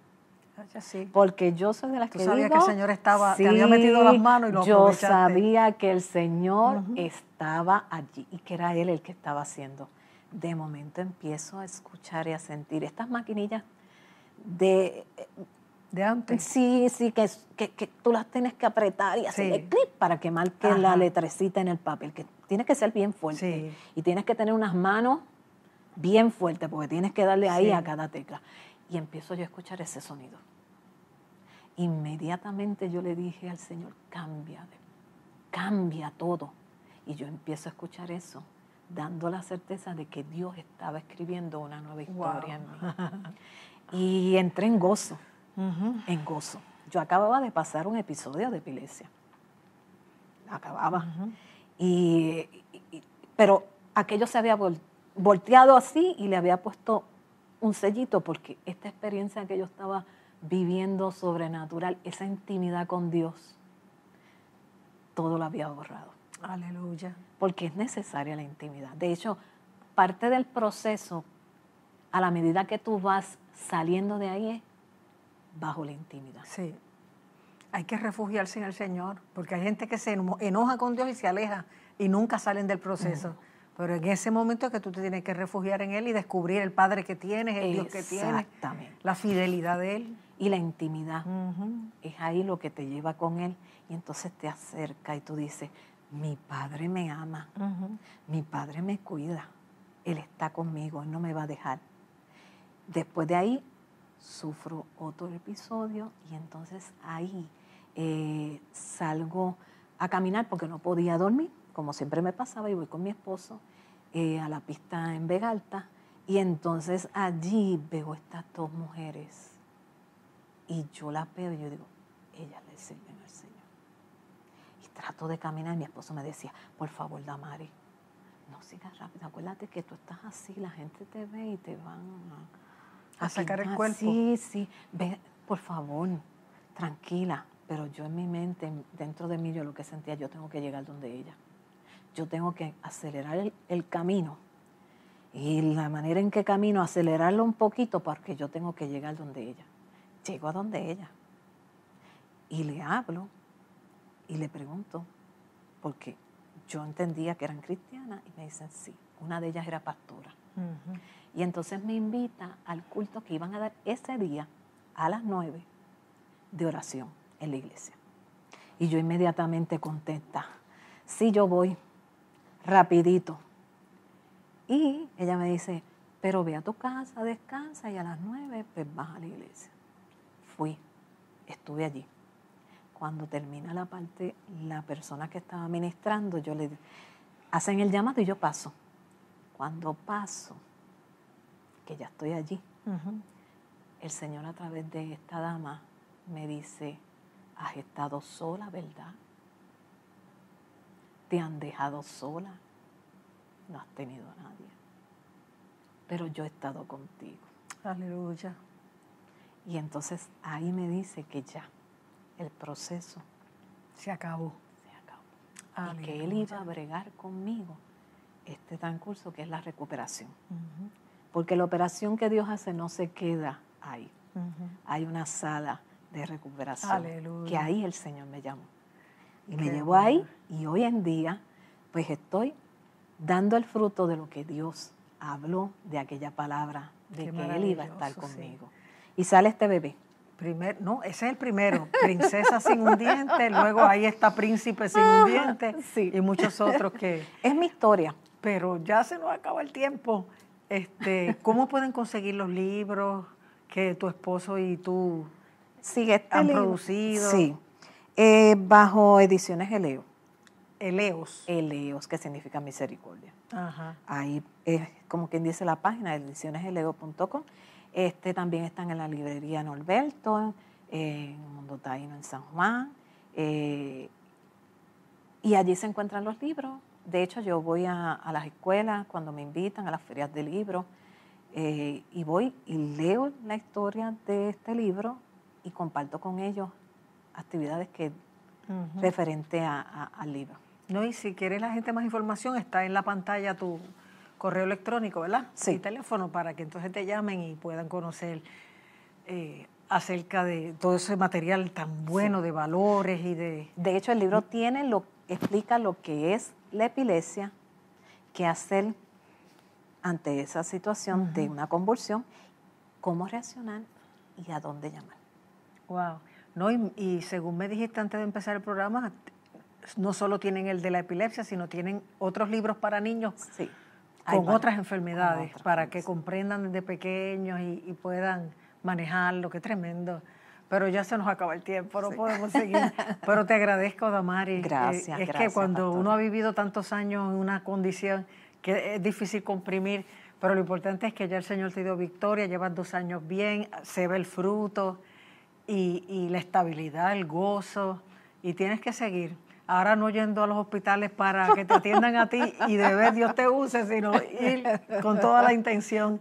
Sí. Porque yo soy de las que digo... Tú sabías que el Señor estaba, te había metido las manos y lo aprovechaste. Yo sabía que el Señor estaba allí y que era Él el que estaba haciendo. De momento empiezo a escuchar y a sentir estas maquinillas de antes. Sí, que tú las tienes que apretar y hacerle clic para que marque la letrecita en el papel, que tiene que ser bien fuerte. Sí. Y tienes que tener unas manos bien fuerte, porque tienes que darle ahí a cada tecla. Y empiezo yo a escuchar ese sonido. Inmediatamente yo le dije al Señor, cambia todo. Y yo empiezo a escuchar eso, dando la certeza de que Dios estaba escribiendo una nueva historia en mí. Y entré en gozo, en gozo. Yo acababa de pasar un episodio de epilepsia. Acababa. Pero aquello se había volteado así y le había puesto un sellito porque esta experiencia que yo estaba viviendo sobrenatural, esa intimidad con Dios, todo lo había borrado. Aleluya. Porque es necesaria la intimidad. De hecho, parte del proceso, a la medida que tú vas saliendo de ahí, es bajo la intimidad. Sí. Hay que refugiarse en el Señor, porque hay gente que se enoja con Dios y se aleja y nunca salen del proceso. Pero en ese momento es que tú te tienes que refugiar en Él y descubrir el Padre que tienes, el Dios que tienes, la fidelidad de Él. Y la intimidad. Es ahí lo que te lleva con Él. Y entonces te acerca y tú dices, mi Padre me ama, mi Padre me cuida, Él está conmigo, Él no me va a dejar. Después de ahí, sufro otro episodio y entonces ahí salgo a caminar porque no podía dormir, como siempre me pasaba, y voy con mi esposo a la pista en Vega Alta, y entonces allí veo estas dos mujeres Y yo la veo y yo digo, ellas le sirven al Señor. Y trato de caminar. Mi esposo me decía, por favor, Damari, no sigas rápido. Acuérdate que tú estás así, la gente te ve y te van a sacar el cuerpo. Sí, sí. Ve, por favor, tranquila. Pero yo en mi mente, dentro de mí, yo lo que sentía, yo tengo que llegar donde ella. Yo tengo que acelerar el camino. Y la manera en que camino, acelerarlo un poquito porque yo tengo que llegar donde ella. Llego a donde ella. Y le hablo y le pregunto, porque yo entendía que eran cristianas y me dicen sí. Una de ellas era pastora. Uh-huh. Y entonces me invita al culto que iban a dar ese día a las 9 de oración en la iglesia. Y yo inmediatamente contenta. Sí, yo voy, rapidito. Y ella me dice, pero ve a tu casa, descansa y a las 9 pues vas a la iglesia. Fui, estuve allí. Cuando termina la parte, la persona que estaba ministrando, yo le hacen el llamado y yo paso. Cuando paso, que ya estoy allí, uh-huh, el Señor a través de esta dama me dice, has estado sola, ¿verdad? Te han dejado sola, no has tenido a nadie, pero yo he estado contigo. Aleluya. Y entonces ahí me dice que ya el proceso se acabó. Aleluya. Y que Él iba a bregar conmigo este transcurso que es la recuperación. Uh-huh. Porque la operación que Dios hace no se queda ahí. Uh-huh. Hay una sala de recuperación. Aleluya. Que ahí el Señor me llamó. Y me llevó ahí y hoy en día pues estoy dando el fruto de lo que Dios habló de aquella palabra, de que Él iba a estar conmigo. Sí. Y sale este bebé. No, ese es el primero, princesa sin un diente, luego ahí está príncipe sin un diente, sí, y muchos otros que... Es mi historia. Pero ya se nos acaba el tiempo. ¿Cómo pueden conseguir los libros que tu esposo y tú han producido? Sí, bajo Ediciones Eleo. Eleos. Eleos, que significa misericordia. Ajá. Ahí es como quien dice la página, edicioneseleo.com. También están en la librería Norberto, en Mundo Taíno en San Juan. Y allí se encuentran los libros. De hecho, yo voy a las escuelas cuando me invitan, a las ferias de libros, y voy y leo la historia de este libro y comparto con ellos actividades que uh-huh, referente al libro. No, y si quieres la gente más información, está en la pantalla tu correo electrónico, ¿verdad? Sí. Y teléfono para que entonces te llamen y puedan conocer acerca de todo ese material tan bueno, sí, de valores y de... De hecho, el libro explica lo que es la epilepsia, qué hacer ante esa situación uh-huh, de una convulsión, cómo reaccionar y a dónde llamar. Wow. No, y según me dijiste antes de empezar el programa, no solo tienen el de la epilepsia, sino tienen otros libros para niños, sí, con otras enfermedades, para que comprendan desde pequeños y puedan manejarlo. Qué tremendo. Pero ya se nos acaba el tiempo, no sí, podemos seguir. Pero te agradezco, Damari. Gracias, es gracias, que cuando pastora, uno ha vivido tantos años en una condición que es difícil comprimir, pero lo importante es que ya el Señor te dio victoria, llevas 2 años bien, se ve el fruto y la estabilidad, el gozo, y tienes que seguir. Ahora no yendo a los hospitales para que te atiendan a ti y de ver Dios te use, sino ir con toda la intención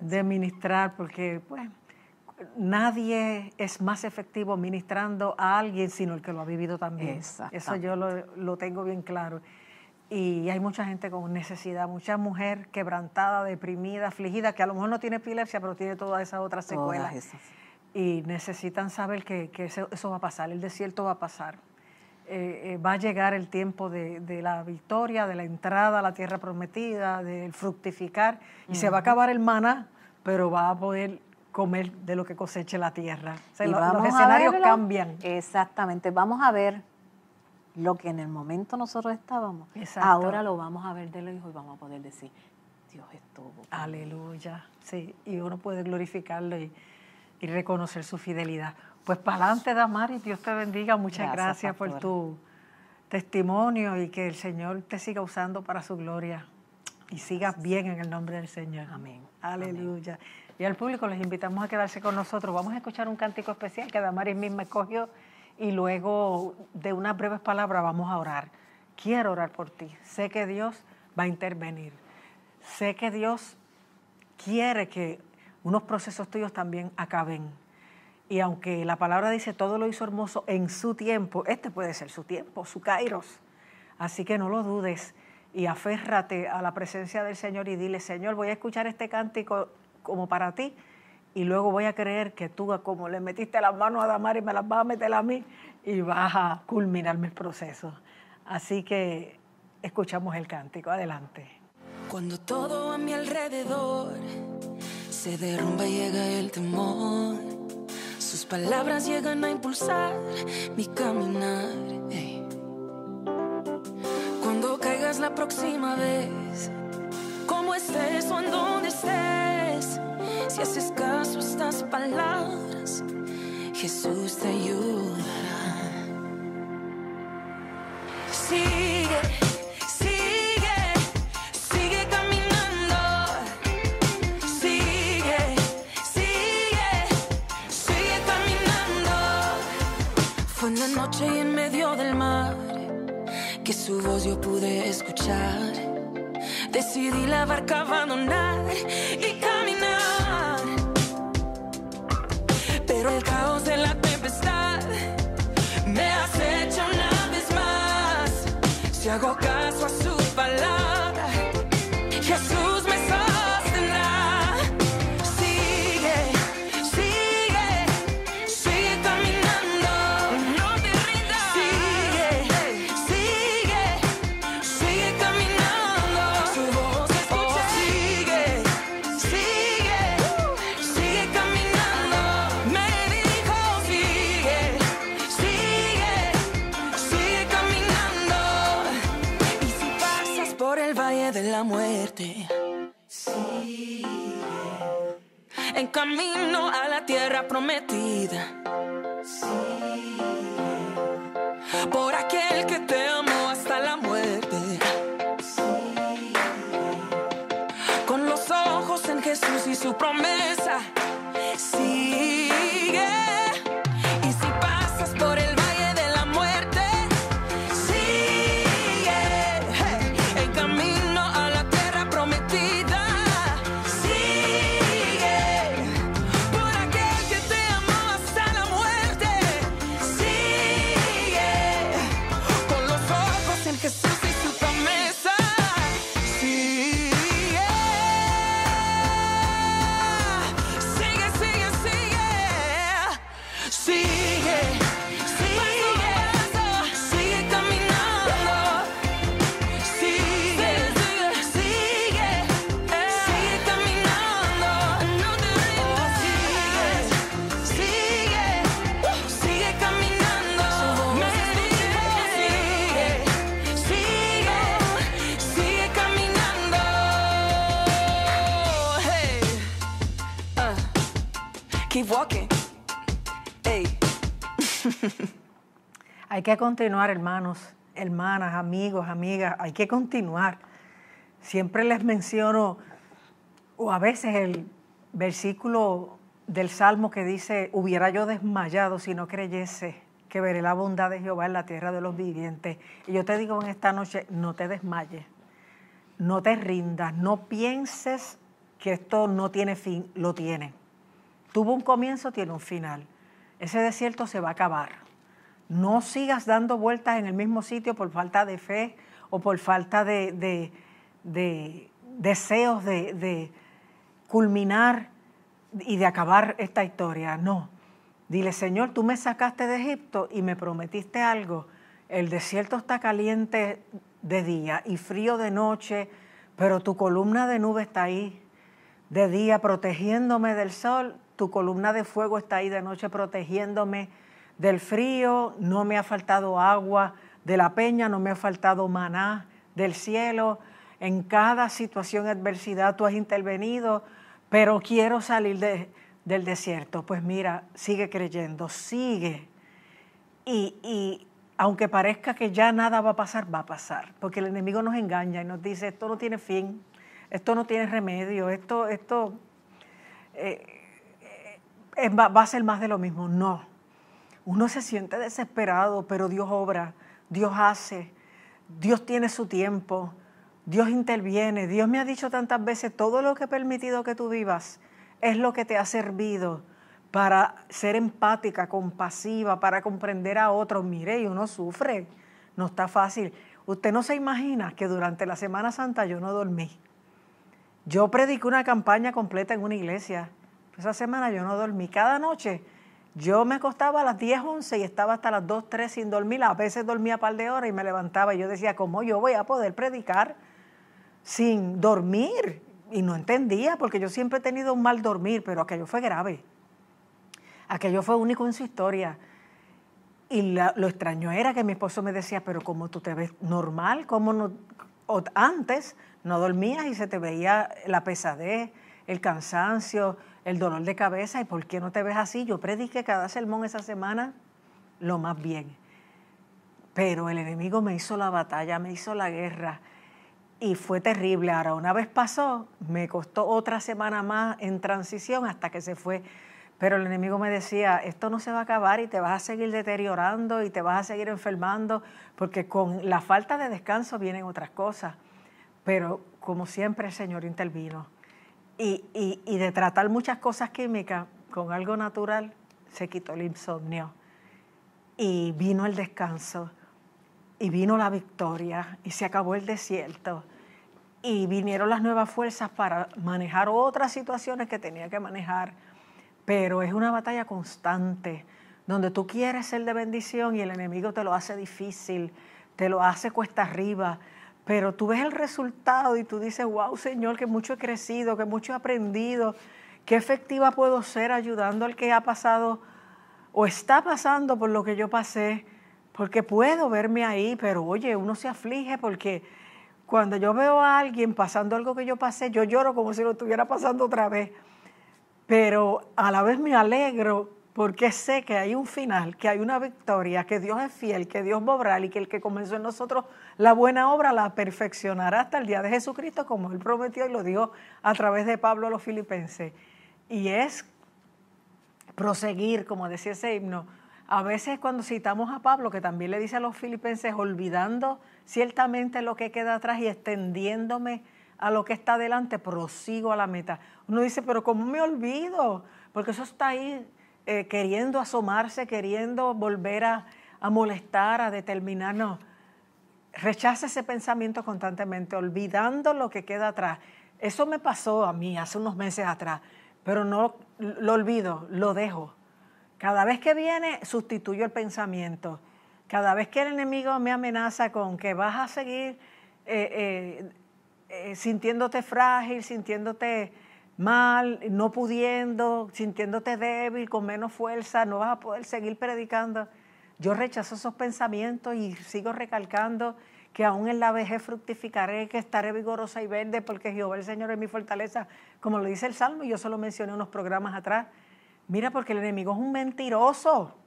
de ministrar, porque pues nadie es más efectivo ministrando a alguien sino el que lo ha vivido también. Eso yo lo tengo bien claro. Y hay mucha gente con necesidad, mucha mujer quebrantada, deprimida, afligida, que a lo mejor no tiene epilepsia, pero tiene todas esas otras secuelas. Y necesitan saber que eso va a pasar, el desierto va a pasar. Va a llegar el tiempo de la victoria, de la entrada a la tierra prometida, del fructificar, y uh-huh, se va a acabar el maná, pero va a poder comer de lo que coseche la tierra. O sea, los escenarios cambian. Exactamente, vamos a ver lo que en el momento nosotros estábamos. Exacto. Ahora lo vamos a ver de lejos y vamos a poder decir, Dios estuvo. Aleluya, sí, y uno puede glorificarlo y reconocer su fidelidad. Pues para adelante, Damari, Dios te bendiga. Muchas gracias por tu testimonio y que el Señor te siga usando para su gloria y sigas bien en el nombre del Señor. Amén. Aleluya. Amén. Y al público les invitamos a quedarse con nosotros. Vamos a escuchar un cántico especial que Damaris misma escogió y luego de unas breves palabras vamos a orar. Quiero orar por ti. Sé que Dios va a intervenir. Sé que Dios quiere que unos procesos tuyos también acaben. Y aunque la palabra dice todo lo hizo hermoso en su tiempo, este puede ser su tiempo, su kairos. Así que no lo dudes y aférrate a la presencia del Señor y dile, Señor, voy a escuchar este cántico como para ti y luego voy a creer que tú, como le metiste las manos a Damaris, me las vas a meter a mí y vas a culminar mis procesos. Así que escuchamos el cántico. Adelante. Cuando todo a mi alrededor se derrumba y llega el temor, sus palabras llegan a impulsar mi caminar. Hey. Cuando caigas la próxima vez, como estés o en donde estés, si haces caso a estas palabras, Jesús te ayudará. Sigue, sigue, sigue caminando. Sigue, sigue, sigue caminando. Fue en la noche y en medio del mar que su voz yo pude escuchar. Decidí la barca abandonar y caminar, pero el caos de la tempestad me acecha una vez más. Si hago caso a su palabra, Jesús me sostendrá. Sigue, sigue, sigue caminando, no te rindas. Sigue, sigue, sigue caminando. Su voz escucha. Sigue, sigue, sigue caminando. Me dijo, sigue, sigue, sigue caminando. Y si pasas por el valle de la muerte, sigue en camino a la tierra prometida. Sigue por aquel que te amó hasta la muerte. Sigue con los ojos en Jesús y su promesa. Sigue. Y si pasas por el valle de la muerte, sigue en camino a la tierra prometida. Sigue por aquel que te amó hasta la muerte. Sigue con los ojos en Jesús y su promesa. Sigue, sigue, sigue, sigue. Sigue, sigue, sigue caminando. Sigue, sigue, sigue, sigue caminando. No te rindas. Sigue, sigue caminando. Me dijo, sigue, sigue caminando. Hey, keep walking. Hey. Hay que continuar, hermanos, hermanas, amigos, amigas, hay que continuar. Siempre les menciono, o a veces el versículo del Salmo que dice, hubiera yo desmayado si no creyese que veré la bondad de Jehová en la tierra de los vivientes. Y yo te digo en esta noche, no te desmayes, no te rindas, no pienses que esto no tiene fin, lo tiene. Tuvo un comienzo, tiene un final. Ese desierto se va a acabar. No sigas dando vueltas en el mismo sitio por falta de fe o por falta de deseos de culminar y de acabar esta historia. No. Dile, Señor, tú me sacaste de Egipto y me prometiste algo. El desierto está caliente de día y frío de noche, pero tu columna de nube está ahí de día protegiéndome del sol. Tu columna de fuego está ahí de noche protegiéndome del frío. No me ha faltado agua de la peña, no me ha faltado maná del cielo. En cada situación, adversidad, tú has intervenido, pero quiero salir del desierto. Pues mira, sigue creyendo, sigue. Y aunque parezca que ya nada va a pasar, porque el enemigo nos engaña y nos dice, esto no tiene fin, esto no tiene remedio, esto va a ser más de lo mismo. No. Uno se siente desesperado, pero Dios obra, Dios hace, Dios tiene su tiempo, Dios interviene. Dios me ha dicho tantas veces, todo lo que he permitido que tú vivas es lo que te ha servido para ser empática, compasiva, para comprender a otros. Mire, y uno sufre, no está fácil. Usted no se imagina que durante la Semana Santa yo no dormí. Yo prediqué una campaña completa en una iglesia. Esa semana yo no dormí. Cada noche yo me acostaba a las 10, 11 y estaba hasta las 2, 3 sin dormir. A veces dormía un par de horas y me levantaba. Y yo decía, ¿cómo yo voy a poder predicar sin dormir? Y no entendía, porque yo siempre he tenido un mal dormir, pero aquello fue grave. Aquello fue único en su historia. Y lo extraño era que mi esposo me decía, pero ¿cómo tú te ves normal? ¿Cómo no? Antes no dormías y se te veía la pesadez, el cansancio, el dolor de cabeza. ¿Y por qué no te ves así? Yo prediqué cada sermón esa semana lo más bien. Pero el enemigo me hizo la batalla, me hizo la guerra. Y fue terrible. Ahora, una vez pasó, me costó otra semana más en transición hasta que se fue. Pero el enemigo me decía, esto no se va a acabar y te vas a seguir deteriorando y te vas a seguir enfermando, porque con la falta de descanso vienen otras cosas. Pero como siempre el Señor intervino. Y de tratar muchas cosas químicas con algo natural, se quitó el insomnio. Y vino el descanso, y vino la victoria, y se acabó el desierto. Y vinieron las nuevas fuerzas para manejar otras situaciones que tenía que manejar. Pero es una batalla constante, donde tú quieres ser de bendición y el enemigo te lo hace difícil, te lo hace cuesta arriba, pero tú ves el resultado y tú dices, wow, Señor, que mucho he crecido, que mucho he aprendido, qué efectiva puedo ser ayudando al que ha pasado o está pasando por lo que yo pasé, porque puedo verme ahí, pero oye, uno se aflige porque cuando yo veo a alguien pasando algo que yo pasé, yo lloro como si lo estuviera pasando otra vez. Pero a la vez me alegro porque sé que hay un final, que hay una victoria, que Dios es fiel, que Dios va a obrar y que el que comenzó en nosotros la buena obra la perfeccionará hasta el día de Jesucristo, como Él prometió y lo dijo a través de Pablo a los Filipenses. Y es proseguir, como decía ese himno. A veces cuando citamos a Pablo, que también le dice a los Filipenses, olvidando ciertamente lo que queda atrás y extendiéndome a lo que está adelante, prosigo a la meta. Uno dice, pero ¿cómo me olvido? Porque eso está ahí queriendo asomarse, queriendo volver a molestar, a determinar. No, rechaza ese pensamiento constantemente, olvidando lo que queda atrás. Eso me pasó a mí hace unos meses atrás, pero no lo olvido, lo dejo. Cada vez que viene, sustituyo el pensamiento. Cada vez que el enemigo me amenaza con que vas a seguir sintiéndote frágil, sintiéndote mal, no pudiendo, sintiéndote débil, con menos fuerza, no vas a poder seguir predicando. Yo rechazo esos pensamientos y sigo recalcando que aún en la vejez fructificaré, que estaré vigorosa y verde, porque Jehová el Señor es mi fortaleza, como lo dice el Salmo, y yo se lo mencioné unos programas atrás. Mira, porque el enemigo es un mentiroso.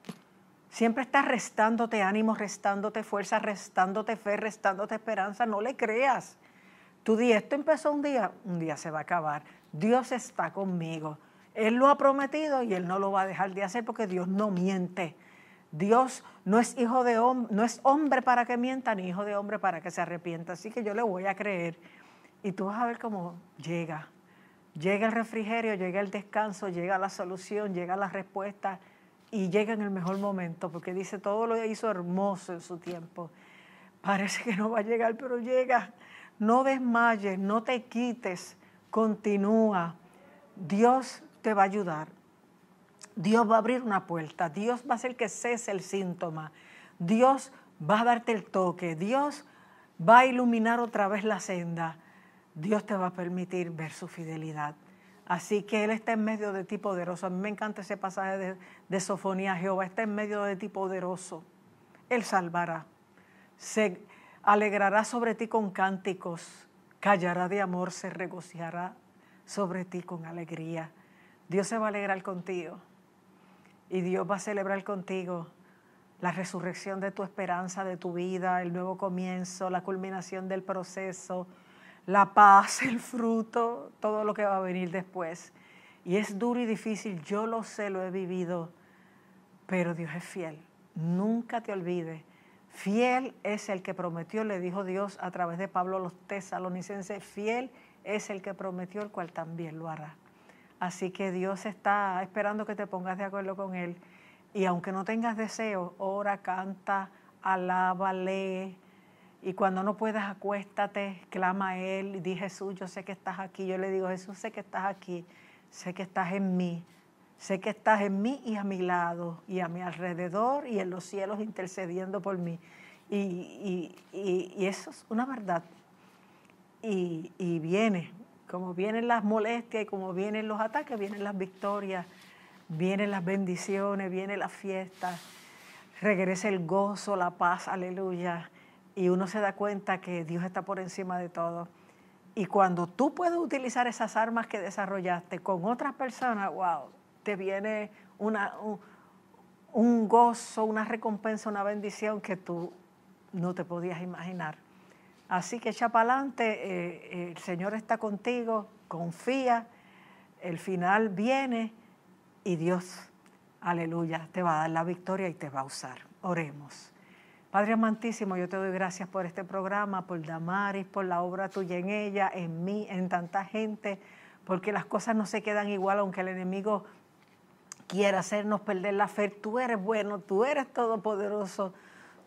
Siempre está restándote ánimo, restándote fuerza, restándote fe, restándote esperanza. No le creas. Tú di, esto empezó un día se va a acabar. Dios está conmigo. Él lo ha prometido y Él no lo va a dejar de hacer porque Dios no miente. Dios no es hijo de hombre, no es hombre para que mienta, ni hijo de hombre para que se arrepienta. Así que yo le voy a creer. Y tú vas a ver cómo llega. Llega el refrigerio, llega el descanso, llega la solución, llega la respuesta y llega en el mejor momento, porque dice, todo lo hizo hermoso en su tiempo. Parece que no va a llegar, pero llega. No desmayes, no te quites, continúa. Dios te va a ayudar. Dios va a abrir una puerta. Dios va a hacer que cese el síntoma. Dios va a darte el toque. Dios va a iluminar otra vez la senda. Dios te va a permitir ver su fidelidad. Así que Él está en medio de ti poderoso. A mí me encanta ese pasaje de Sofonías. Jehová está en medio de ti poderoso. Él salvará. Se alegrará sobre ti con cánticos. Callará de amor, se regocijará sobre ti con alegría. Dios se va a alegrar contigo. Y Dios va a celebrar contigo la resurrección de tu esperanza, de tu vida, el nuevo comienzo, la culminación del proceso, la paz, el fruto, todo lo que va a venir después. Y es duro y difícil, yo lo sé, lo he vivido, pero Dios es fiel. Nunca te olvides. Fiel es el que prometió, le dijo Dios a través de Pablo a los tesalonicenses, fiel es el que prometió, el cual también lo hará. Así que Dios está esperando que te pongas de acuerdo con Él. Y aunque no tengas deseo, ora, canta, alaba, lee. Y cuando no puedas, acuéstate, clama a Él y di, Jesús, yo sé que estás aquí. Yo le digo, Jesús, sé que estás aquí, sé que estás en mí. Sé que estás en mí y a mi lado y a mi alrededor y en los cielos intercediendo por mí. Y eso es una verdad. Y viene, como vienen las molestias y como vienen los ataques, vienen las victorias, vienen las bendiciones, vienen las fiestas, regresa el gozo, la paz, aleluya. Y uno se da cuenta que Dios está por encima de todo. Y cuando tú puedes utilizar esas armas que desarrollaste con otras personas, wow, te viene un gozo, una recompensa, una bendición que tú no te podías imaginar. Así que echa para adelante, el Señor está contigo, confía, el final viene y Dios, aleluya, te va a dar la victoria y te va a usar. Oremos. Padre amantísimo, yo te doy gracias por este programa, por Damaris, por la obra tuya en ella, en mí, en tanta gente, porque las cosas no se quedan igual aunque el enemigo quiera hacernos perder la fe. Tú eres bueno, tú eres todopoderoso,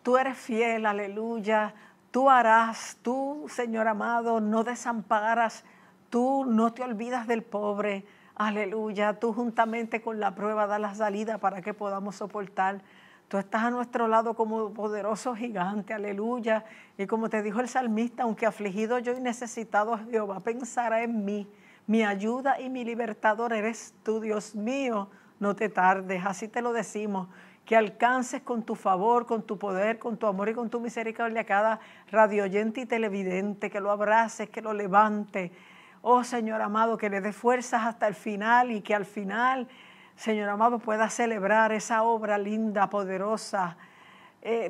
tú eres fiel, aleluya. Tú harás, tú, Señor amado, no desamparas, tú no te olvidas del pobre, aleluya. Tú juntamente con la prueba das la salida para que podamos soportar. Tú estás a nuestro lado como poderoso gigante, aleluya. Y como te dijo el salmista, aunque afligido yo y necesitado, Jehová pensará en mí. Mi ayuda y mi libertador eres tú, Dios mío. No te tardes, así te lo decimos, que alcances con tu favor, con tu poder, con tu amor y con tu misericordia a cada radio oyente y televidente, que lo abraces, que lo levante. Oh Señor amado, que le dé fuerzas hasta el final y que al final, Señor amado, pueda celebrar esa obra linda, poderosa,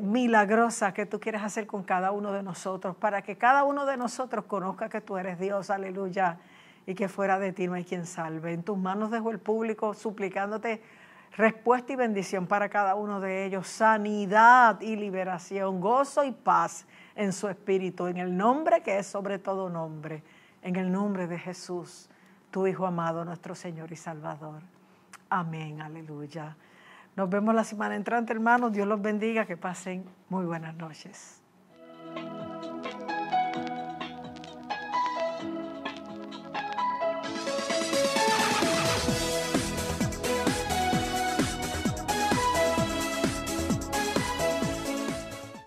milagrosa que tú quieres hacer con cada uno de nosotros, para que cada uno de nosotros conozca que tú eres Dios, aleluya, y que fuera de ti no hay quien salve. En tus manos dejo el público suplicándote respuesta y bendición para cada uno de ellos, sanidad y liberación, gozo y paz en su espíritu, en el nombre que es sobre todo nombre, en el nombre de Jesús, tu Hijo amado, nuestro Señor y Salvador. Amén, aleluya. Nos vemos la semana entrante, hermanos. Dios los bendiga, que pasen muy buenas noches.